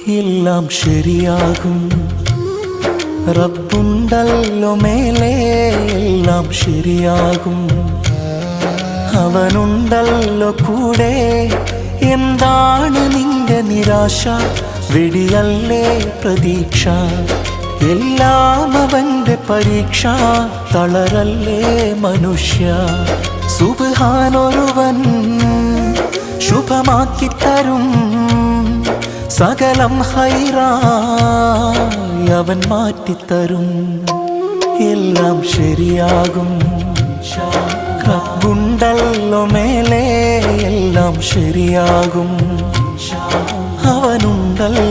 എല്ലാം ശരിയാകും. റബ്ബുണ്ടല്ലോ മേലെ, എല്ലാം ശരിയാകും. അവനുണ്ടല്ലോ കൂടെ, എന്താണ് നിന്റെ നിരാശ? വെടിയല്ലേ പ്രതീക്ഷ, എല്ലാം അവന്റെ പരീക്ഷ. തളരല്ലേ മനുഷ്യ, സുബ്ഹാനൊരുവൻ ശുഭമാക്കിത്തരും. സകലം ഹൈറായി അവൻ മാറ്റിത്തരും. എല്ലാം ശരിയാകും. റബ്ബുണ്ടല്ലോ മേലെ, എല്ലാം ശരിയാകും. അവനുണ്ടല്ലോ